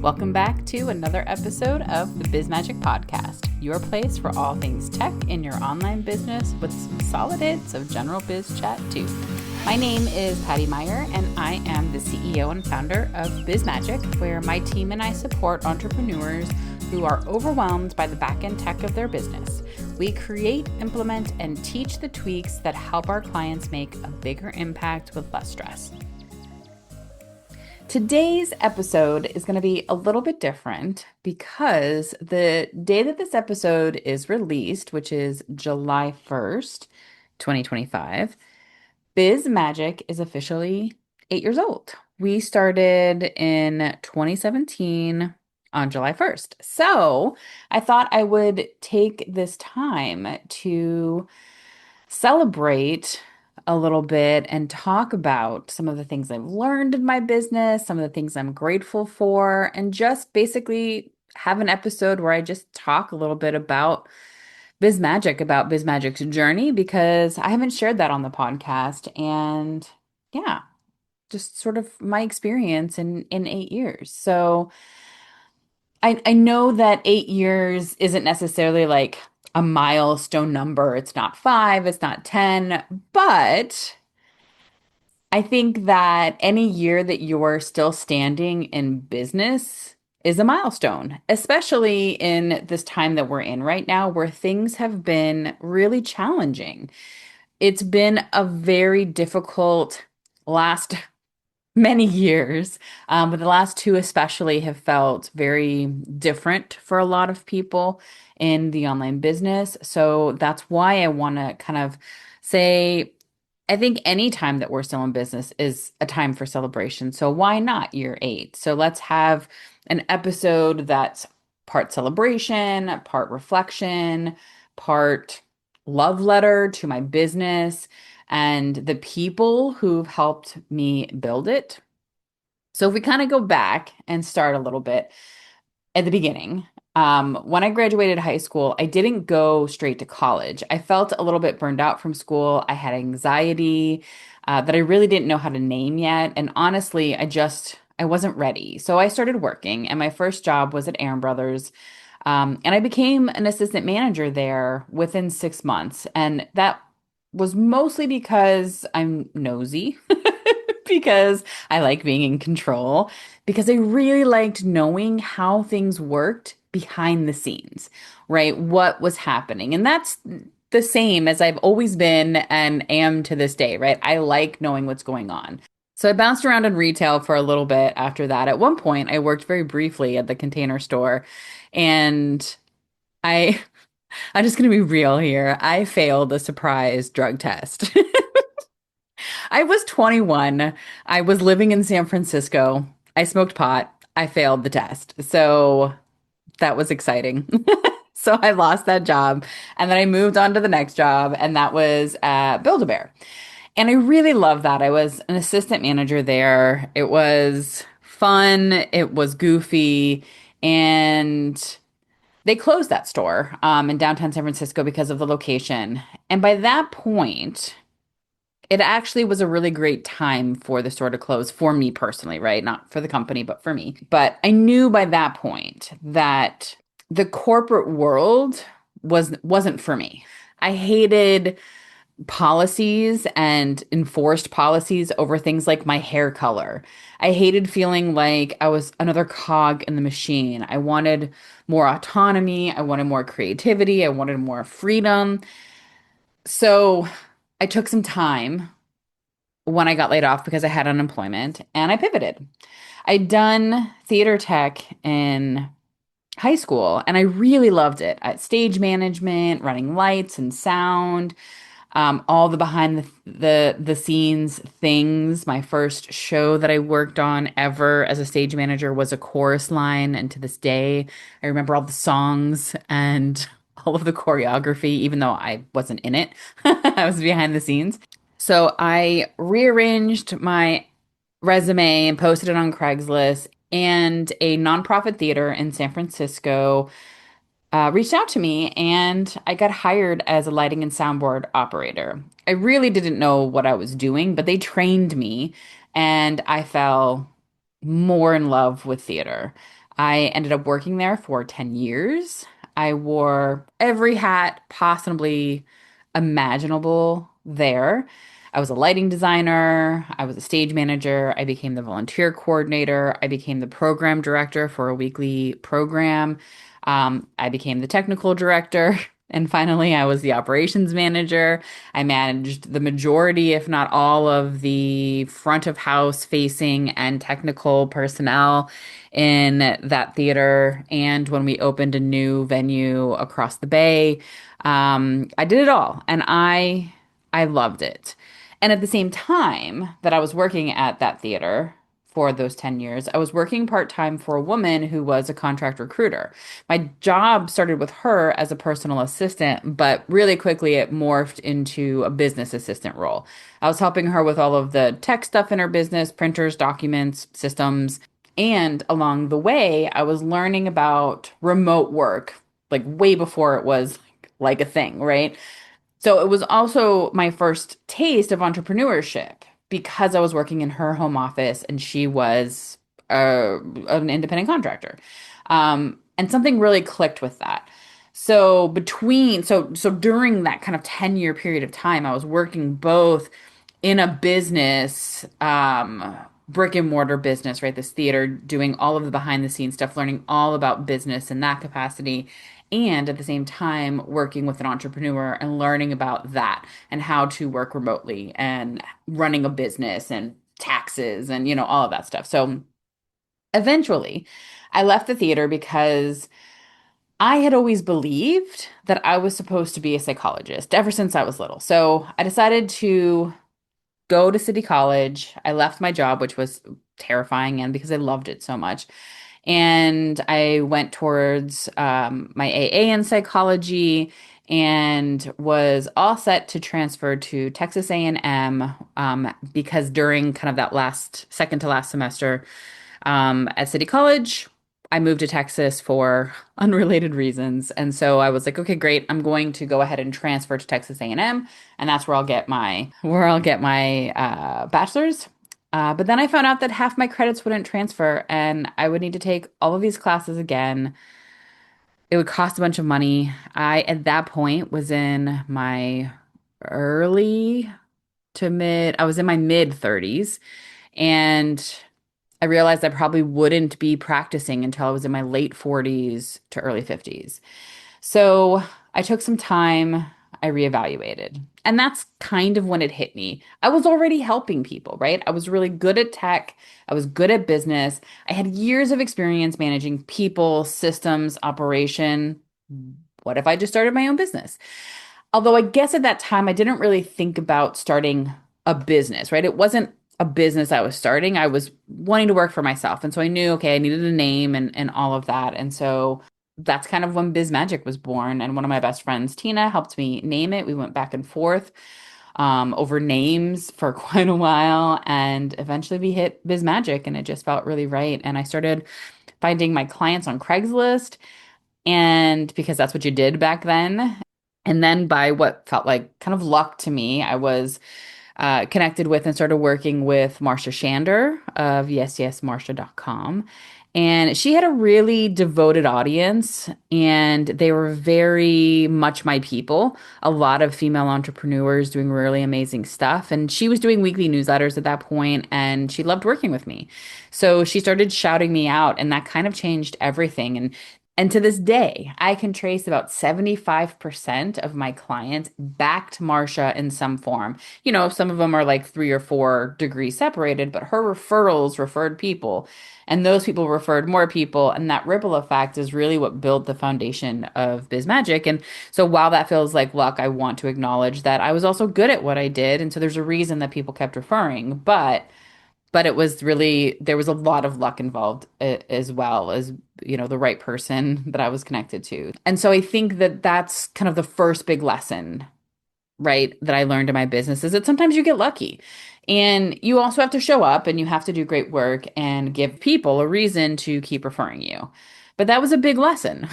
Welcome back to another episode of the BizMagic podcast, your place for all things tech in your online business with some solid hits of general biz chat too. My name is Patty Meyer, and I am the CEO and founder of BizMagic, where my team and I support entrepreneurs who are overwhelmed by the back-end tech of their business. We create, implement, and teach the tweaks that help our clients make a bigger impact with less stress. Today's episode is going to be a little bit different because the day that this episode is released, which is July 1st, 2025, BizMagic is officially 8 years old. We started in 2017 on July 1st. So I thought I would take this time to celebrate a little bit and talk about some of the things I've learned in my business, some of the things I'm grateful for, and just basically have an episode where I just talk a little bit about BizMagic's journey, because I haven't shared that on the podcast. And yeah, just sort of my experience in 8 years. So I know that 8 years isn't necessarily like a milestone number. It's not five, it's not 10, but I think that any year that you're still standing in business is a milestone, especially in this time that we're in right now where things have been really challenging. It's been a very difficult last many years, but the last two especially have felt very different for a lot of people in the online business. So that's why I want to kind of say, I think any time that we're still in business is a time for celebration. So why not year 8? So let's have an episode that's part celebration, part reflection, part love letter to my business and the people who've helped me build it. So if we kind of go back and start a little bit at the beginning, when I graduated high school, I didn't go straight to college. I felt a little bit burned out from school. I had anxiety that I really didn't know how to name yet. And honestly, I wasn't ready. So I started working, and my first job was at Aaron Brothers. And I became an assistant manager there within 6 months. And that was mostly because I'm nosy, because I like being in control, because I really liked knowing how things worked behind the scenes, right? What was happening. And that's the same as I've always been and am to this day, right? I like knowing what's going on. So I bounced around in retail for a little bit after that. At one point, I worked very briefly at the Container Store, and I I'm just going to be real here. I failed a surprise drug test. I was 21. I was living in San Francisco. I smoked pot. I failed the test. So that was exciting. So I lost that job, and then I moved on to the next job, and that was at Build-A-Bear. And I really loved that. I was an assistant manager there. It was fun, it was goofy, and they closed that store in downtown San Francisco because of the location. And by that point, it actually was a really great time for the store to close for me personally, right? Not for the company, but for me. But I knew by that point that the corporate world wasn't for me. I hated policies and enforced policies over things like my hair color. I hated feeling like I was another cog in the machine. I wanted more autonomy. I wanted more creativity. I wanted more freedom. So I took some time when I got laid off because I had unemployment, and I pivoted. I'd done theater tech in high school, and I really loved it. Stage management, running lights and sound, all the behind the scenes things. My first show that I worked on ever as a stage manager was a chorus line, and to this day, I remember all the songs and all of the choreography, even though I wasn't in it. I was behind the scenes. So I rearranged my resume and posted it on Craigslist, and a nonprofit theater in San Francisco reached out to me, and I got hired as a lighting and soundboard operator. I really didn't know what I was doing, but they trained me, and I fell more in love with theater. I ended up working there for 10 years. I wore every hat possibly imaginable there. I was a lighting designer, I was a stage manager, I became the volunteer coordinator, I became the program director for a weekly program. I became the technical director. And finally, I was the operations manager. I managed the majority, if not all, of the front of house facing and technical personnel in that theater. And when we opened a new venue across the bay, I did it all, and I loved it. And at the same time that I was working at that theater for those 10 years, I was working part-time for a woman who was a contract recruiter. My job started with her as a personal assistant, but really quickly it morphed into a business assistant role. I was helping her with all of the tech stuff in her business, printers, documents, systems. And along the way, I was learning about remote work, like way before it was like a thing, right? So it was also my first taste of entrepreneurship because I was working in her home office and she was an independent contractor. And something really clicked with that. So during that kind of 10-year period of time, I was working both in a business, brick and mortar business, right? This theater, doing all of the behind the scenes stuff, learning all about business in that capacity. And at the same time, working with an entrepreneur and learning about that and how to work remotely and running a business and taxes and, all of that stuff. So eventually, I left the theater because I had always believed that I was supposed to be a psychologist ever since I was little. So I decided to go to City College. I left my job, which was terrifying, and because I loved it so much. And I went towards my AA in psychology and was all set to transfer to Texas A&M because during kind of that last second to last semester at City College, I moved to Texas for unrelated reasons. And so I was like, okay, great. I'm going to go ahead and transfer to Texas A&M, and that's where I'll get my bachelor's. But then I found out that half my credits wouldn't transfer, and I would need to take all of these classes again. It would cost a bunch of money. At that point, was in my early I was in my mid 30s, and I realized I probably wouldn't be practicing until I was in my late 40s to early 50s. So I took some time, I reevaluated. And that's kind of when it hit me. I was already helping people, right? I was really good at tech, I was good at business. I had years of experience managing people, systems, operation. What if I just started my own business? Although I guess at that time I didn't really think about starting a business, right? It wasn't a business I was starting. I was wanting to work for myself. And so I knew, okay, I needed a name and all of that. And so that's kind of when BizMagic was born. And one of my best friends, Tina, helped me name it. We went back and forth over names for quite a while. And eventually we hit BizMagic and it just felt really right. And I started finding my clients on Craigslist. And because that's what you did back then. And then by what felt like kind of luck to me, I was connected with and started working with Marcia Shander of yesyesmarcia.com. And she had a really devoted audience, and they were very much my people. A lot of female entrepreneurs doing really amazing stuff. And she was doing weekly newsletters at that point, and she loved working with me. So she started shouting me out, and that kind of changed everything. And to this day, I can trace about 75% of my clients back to Marcia in some form. Some of them are like 3 or 4 degrees separated, but her referrals referred people, and those people referred more people. And that ripple effect is really what built the foundation of BizMagic. And so while that feels like luck, I want to acknowledge that I was also good at what I did. And so there's a reason that people kept referring. But it was really, there was a lot of luck involved as well as, the right person that I was connected to. And so I think that that's kind of the first big lesson, right, that I learned in my business is that sometimes you get lucky. And you also have to show up and you have to do great work and give people a reason to keep referring you. But that was a big lesson.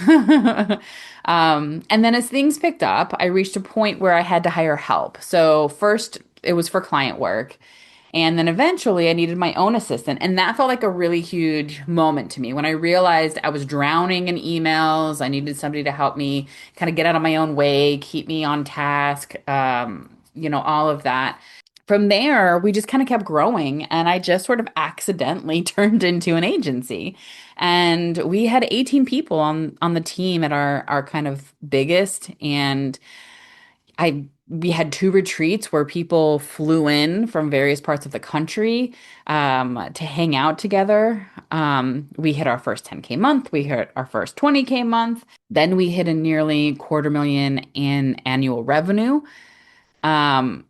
And then as things picked up, I reached a point where I had to hire help. So first, it was for client work. And then eventually I needed my own assistant. And that felt like a really huge moment to me when I realized I was drowning in emails. I needed somebody to help me kind of get out of my own way, keep me on task, all of that. From there, we just kind of kept growing, and I just sort of accidentally turned into an agency. And we had 18 people on the team at our kind of biggest, and I we had two retreats where people flew in from various parts of the country to hang out together. We hit our first 10K month, we hit our first 20K month, then we hit a nearly quarter million in annual revenue,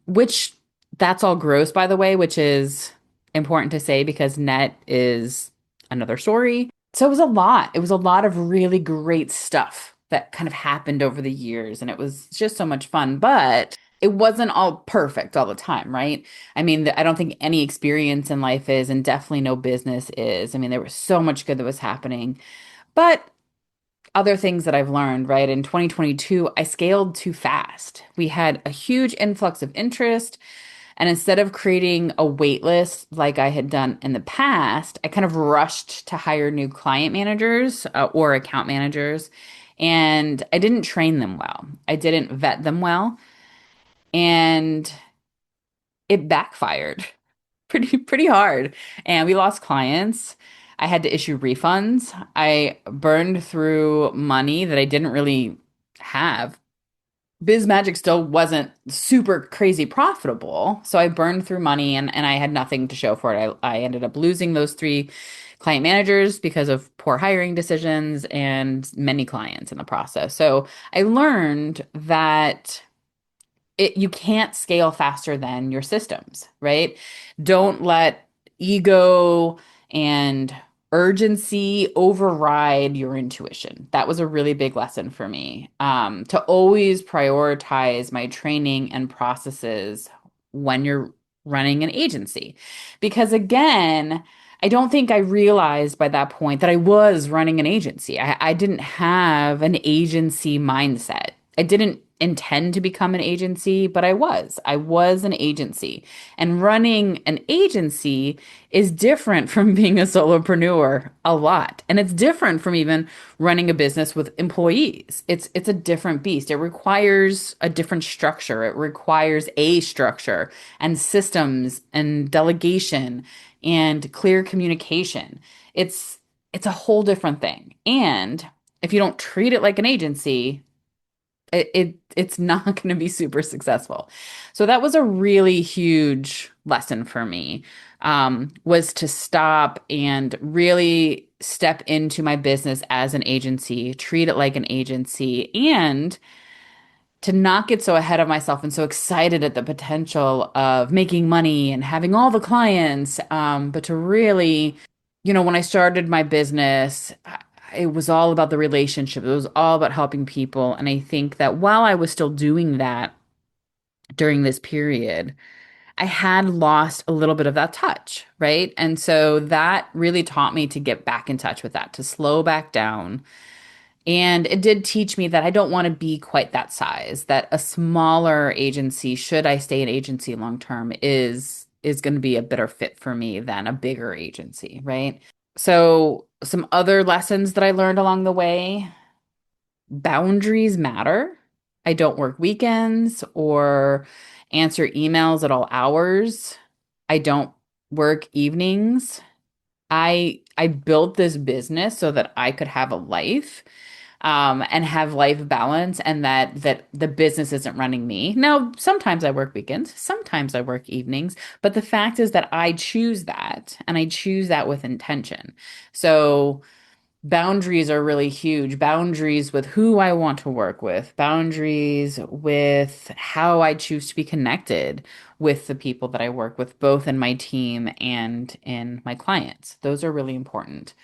which that's all gross, by the way, which is important to say because net is another story. So it was a lot. It was a lot of really great stuff that kind of happened over the years, and it was just so much fun. But it wasn't all perfect all the time, right? I mean, I don't think any experience in life is, and definitely no business is. I mean, there was so much good that was happening. But other things that I've learned, right? In 2022, I scaled too fast. We had a huge influx of interest. And instead of creating a wait list like I had done in the past, I kind of rushed to hire new client managers or account managers. And I didn't train them well. I didn't vet them well. And it backfired pretty hard. And we lost clients. I had to issue refunds. I burned through money that I didn't really have. BizMagic still wasn't super crazy profitable. So I burned through money and I had nothing to show for it. I ended up losing those three client managers because of poor hiring decisions and many clients in the process. So I learned that you can't scale faster than your systems, right? Don't let ego and urgency override your intuition. That was a really big lesson for me. To always prioritize my training and processes when you're running an agency. Because again, I don't think I realized by that point that I was running an agency. I didn't have an agency mindset. I didn't intend to become an agency, but I was. I was an agency. And running an agency is different from being a solopreneur a lot. And it's different from even running a business with employees. It's a different beast. It requires a different structure. It requires a structure and systems and delegation and clear communication. It's a whole different thing. And if you don't treat it like an agency, it's not going to be super successful. So that was a really huge lesson for me, was to stop and really step into my business as an agency, treat it like an agency, and to not get so ahead of myself and so excited at the potential of making money and having all the clients, but to really, when I started my business, it was all about the relationship. It was all about helping people. And I think that while I was still doing that during this period, I had lost a little bit of that touch, right? And so that really taught me to get back in touch with that, to slow back down. And it did teach me that I don't want to be quite that size, that a smaller agency, should I stay an agency long term, is going to be a better fit for me than a bigger agency, right? So, some other lessons that I learned along the way: boundaries matter. I don't work weekends or answer emails at all hours. I don't work evenings. I built this business so that I could have a life, and have life balance, and that the business isn't running me. Now, sometimes I work weekends, sometimes I work evenings, but the fact is that I choose that, and I choose that with intention. So boundaries are really huge. Boundaries with who I want to work with, boundaries with how I choose to be connected with the people that I work with, both in my team and in my clients. Those are really important.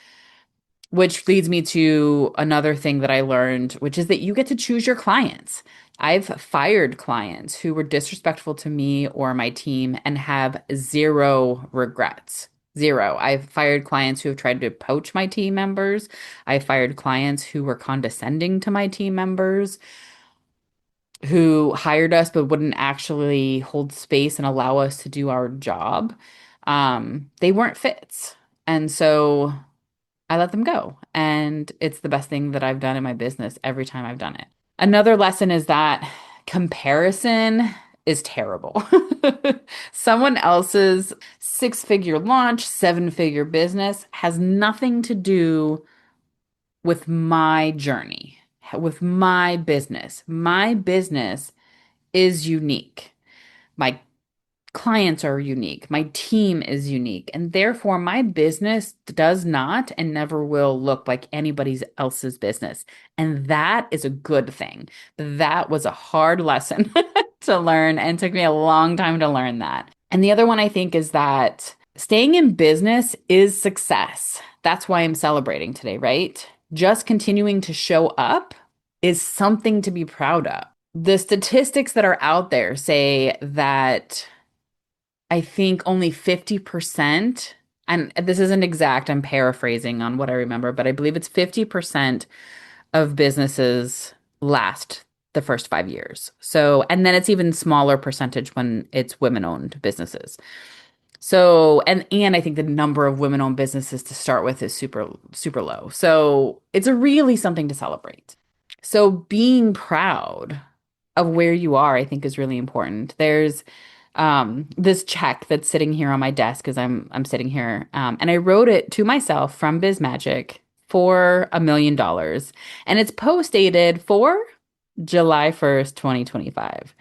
Which leads me to another thing that I learned, which is that you get to choose your clients. I've fired clients who were disrespectful to me or my team and have zero regrets. Zero. I've fired clients who have tried to poach my team members. I fired clients who were condescending to my team members. who hired us but wouldn't actually hold space and allow us to do our job. They weren't fits. And so I let them go. And it's the best thing that I've done in my business every time I've done it. Another lesson is that comparison is terrible. Someone else's six-figure launch, seven-figure business has nothing to do with my journey, with my business. My business is unique. My clients are unique. My team is unique. And therefore, my business does not and never will look like anybody else's business. And that is a good thing. That was a hard lesson to learn and took me a long time to learn that. And the other one I think is that staying in business is success. That's why I'm celebrating today, right? Just continuing to show up is something to be proud of. The statistics that are out there say that I think only 50%, and this isn't exact, I'm paraphrasing on what I remember, but I believe it's 50% of businesses last the first 5 years. So, and then it's even smaller percentage when it's women-owned businesses. So, and I think the number of women-owned businesses to start with is super low. So, it's a really something to celebrate. So, being proud of where you are, I think is really important. There's this check that's sitting here on my desk as I'm sitting here. And I wrote it to myself from BizMagic for $1 million. And it's post dated for July 1st, 2025.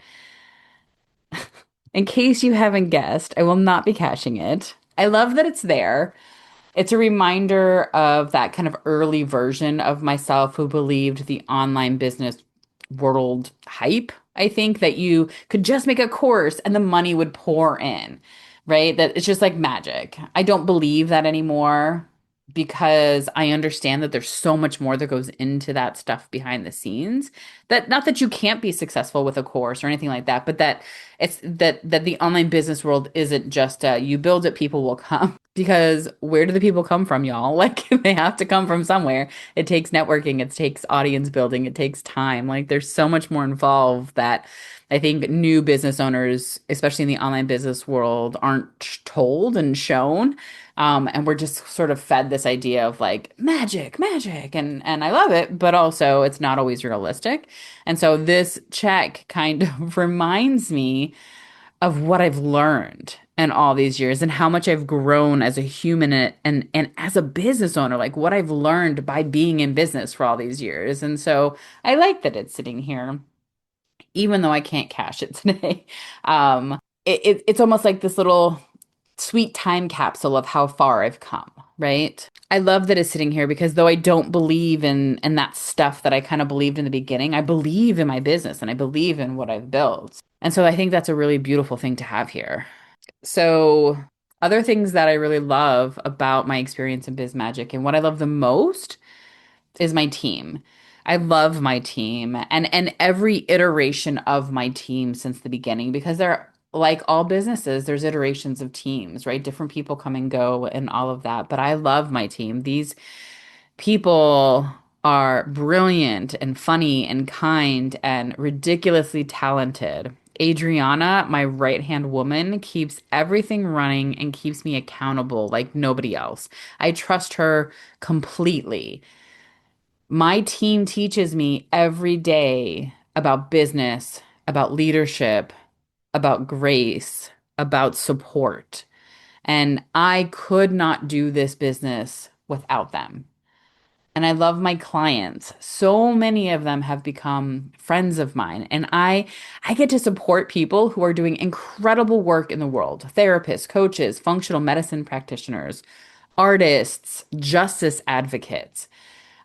In case you haven't guessed, I will not be cashing it. I love that it's there. It's a reminder of that kind of early version of myself who believed the online business world hype. I think that you could just make a course and the money would pour in, right? That it's just like magic. I don't believe that anymore because I understand that there's so much more that goes into that stuff behind the scenes. That not that you can't be successful with a course or anything like that, but that it's that the online business world isn't just you build it, people will come. Because where do the people come from, y'all? Like they have to come from somewhere. It takes networking, it takes audience building, it takes time. Like there's so much more involved that I think new business owners, especially in the online business world, aren't told and shown. And we're just sort of fed this idea of like magic, magic, and I love it, but also it's not always realistic. And so this check kind of reminds me of what I've learned in all these years and how much I've grown as a human and as a business owner, like what I've learned by being in business for all these years. And so I like that it's sitting here, even though I can't cash it today. It's almost like this little sweet time capsule of how far I've come, right? I love that it's sitting here because though I don't believe in that stuff that I kind of believed in the beginning, I believe in my business and I believe in what I've built. And so I think that's a really beautiful thing to have here. So other things that I really love about my experience in BizMagic and what I love the most is my team. I love my team and every iteration of my team since the beginning because they're like all businesses, there's iterations of teams, right? Different people come and go and all of that. But I love my team. These people are brilliant and funny and kind and ridiculously talented. Adriana, my right-hand woman, keeps everything running and keeps me accountable like nobody else. I trust her completely. My team teaches me every day about business, about leadership, about grace, about support. And I could not do this business without them. And I love my clients. So many of them have become friends of mine. And I get to support people who are doing incredible work in the world. Therapists, coaches, functional medicine practitioners, artists, justice advocates.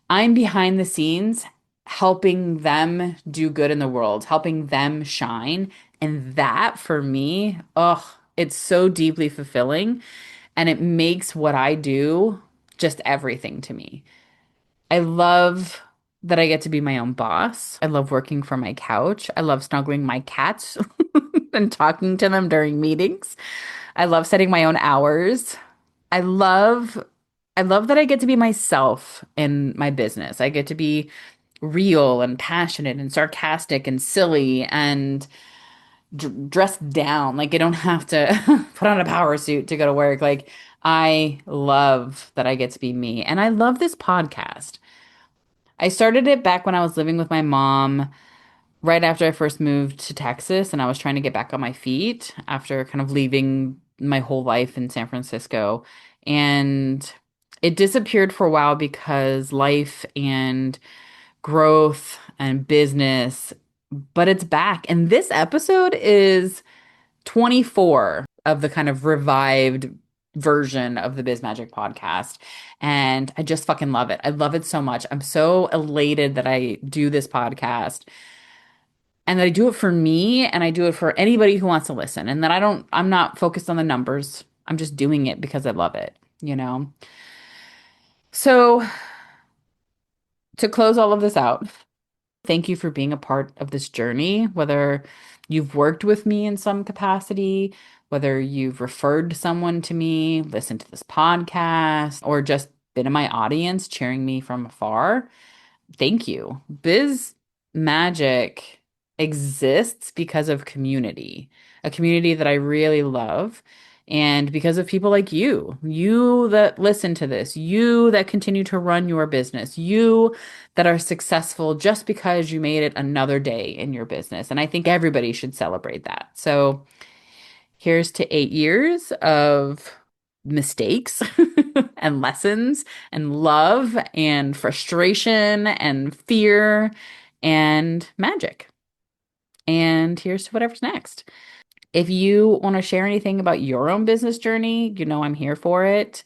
I'm behind the scenes helping them do good in the world, helping them shine. And that for me, oh, it's so deeply fulfilling. And it makes what I do just everything to me. I love that I get to be my own boss. I love working from my couch. I love snuggling my cats and talking to them during meetings. I love setting my own hours. I love I love that I get to be myself in my business. I get to be real and passionate and sarcastic and silly and dressed down. Like I don't have to put on a power suit to go to work. Like I love that I get to be me. And I love this podcast. I started it back when I was living with my mom, right after I first moved to Texas, and I was trying to get back on my feet after kind of leaving my whole life in San Francisco. And it disappeared for a while because life and growth and business, but it's back. And this episode is 24 of the kind of revived version of the BizMagic podcast. And I just fucking love it. I love it so much. I'm so elated that I do this podcast and that I do it for me and I do it for anybody who wants to listen. And that I'm not focused on the numbers. I'm just doing it because I love it, you know? So to close all of this out, thank you for being a part of this journey, whether you've worked with me in some capacity, whether you've referred someone to me, listened to this podcast, or just been in my audience cheering me from afar. Thank you. Biz Magic exists because of community, a community that I really love. And because of people like you that listen to this, you that continue to run your business, you that are successful just because you made it another day in your business. And I think everybody should celebrate that. So here's to 8 years of mistakes and lessons and love and frustration and fear and magic. And here's to whatever's next. If you want to share anything about your own business journey, you know I'm here for it.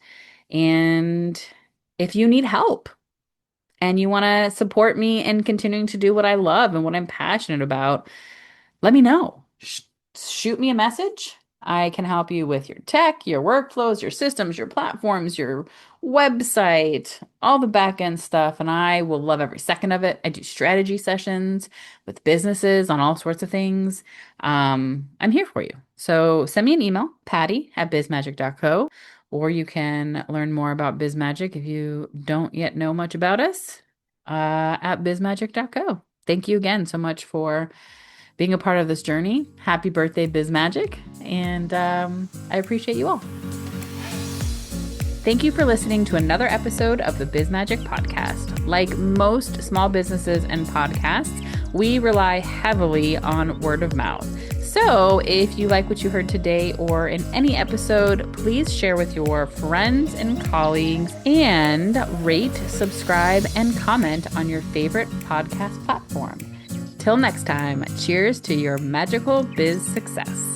And if you need help and you want to support me in continuing to do what I love and what I'm passionate about, let me know. Shoot me a message. I can help you with your tech, your workflows, your systems, your platforms, your website, all the back end stuff. And I will love every second of it. I do strategy sessions with businesses on all sorts of things. I'm here for you. So send me an email, patty@bizmagic.co, or you can learn more about BizMagic if you don't yet know much about us at bizmagic.co. Thank you again so much for being a part of this journey. Happy birthday, BizMagic. And I appreciate you all. Thank you for listening to another episode of the BizMagic podcast. Like most small businesses and podcasts, we rely heavily on word of mouth. So if you like what you heard today or in any episode, please share with your friends and colleagues and rate, subscribe, and comment on your favorite podcast platform. Till next time, cheers to your magical biz success.